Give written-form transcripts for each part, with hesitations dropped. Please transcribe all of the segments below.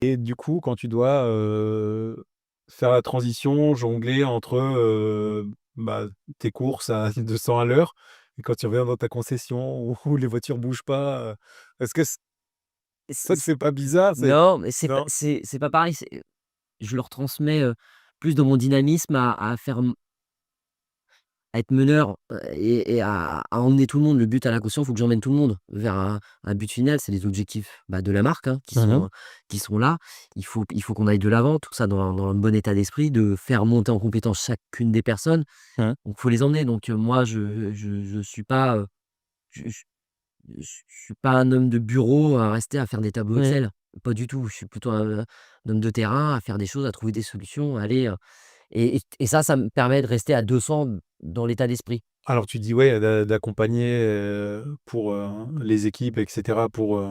Et du coup, quand tu dois, faire la transition, jongler entre, bah, tes courses à 200 à l'heure et quand tu reviens dans ta concession où les voitures bougent pas, est-ce que C'est ça te fait pas bizarre? non, mais Non? c'est pas pareil, je le retransmets, plus dans mon dynamisme à être meneur, et à emmener tout le monde. Le but à la caution, il faut que j'emmène tout le monde vers un but final. C'est les objectifs, bah, de la marque, hein, Mmh. qui sont là. Il faut qu'on aille de l'avant, tout ça dans un bon état d'esprit, de faire monter en compétence chacune des personnes. Mmh. Donc il faut les emmener. Donc moi je suis pas, je suis pas un homme de bureau à rester à faire des tableaux Mmh. Excel. Pas du tout. Je suis plutôt un homme de terrain à faire des choses, à trouver des solutions, à aller, et ça me permet de rester à 200 dans l'état d'esprit. Alors tu dis, ouais, d'accompagner, pour, les équipes et cetera, pour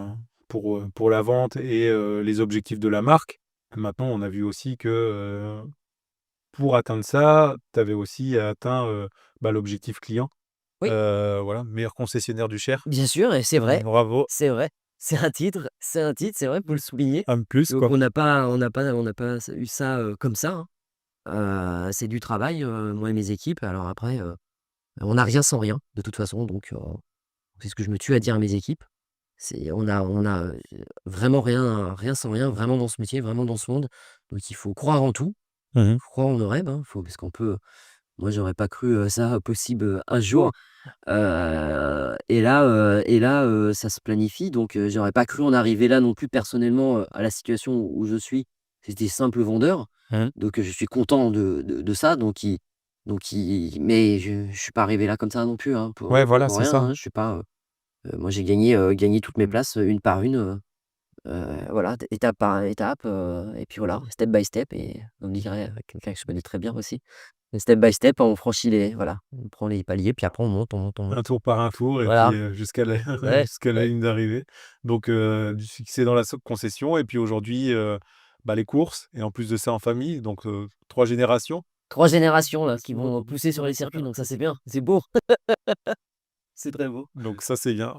la vente et les objectifs de la marque. Maintenant, on a vu aussi que, pour atteindre ça, tu avais aussi atteint, bah, l'objectif client. Oui, Voilà, meilleur concessionnaire du Cher. bien sûr, et c'est vrai, Bravo, c'est vrai. C'est un titre, c'est vrai, faut le souligner. un de plus, Donc quoi. on n'a pas eu ça, comme ça, hein. C'est du travail, moi et mes équipes. Alors après, on n'a rien sans rien, de toute façon, donc c'est ce que je me tue à dire à mes équipes. On a vraiment rien sans rien, vraiment dans ce métier, vraiment dans ce monde. Donc il faut croire en tout, Mmh. croire en nos rêves, hein, parce qu'on peut. Moi, j'aurais pas cru, ça possible, un jour. Et là, ça se planifie, donc j'aurais pas cru en arriver là non plus personnellement, à la situation où je suis. J'étais simple vendeur, Mmh. donc je suis content de ça, mais je suis pas arrivé là comme ça non plus, hein, Ouais, voilà, pour c'est rien, ça. hein. Je suis pas, moi j'ai gagné toutes mes Mmh. places, une par une, voilà, étape par étape, et puis voilà, step by step, et on dirait, quelqu'un que je connais très bien aussi. Step by step, on franchit on prend les paliers, puis après on monte, on monte, on monte. Un tour par un tour et puis, Voilà, jusqu'à la ouais, jusqu'à la ouais. ligne d'arrivée. Donc, du succès dans la concession et puis aujourd'hui, bah, les courses et en plus de ça en famille, donc, 3 générations. 3 générations là qui vont pousser sur les circuits, donc ça c'est bien, c'est beau, c'est très beau. Donc ça, c'est bien.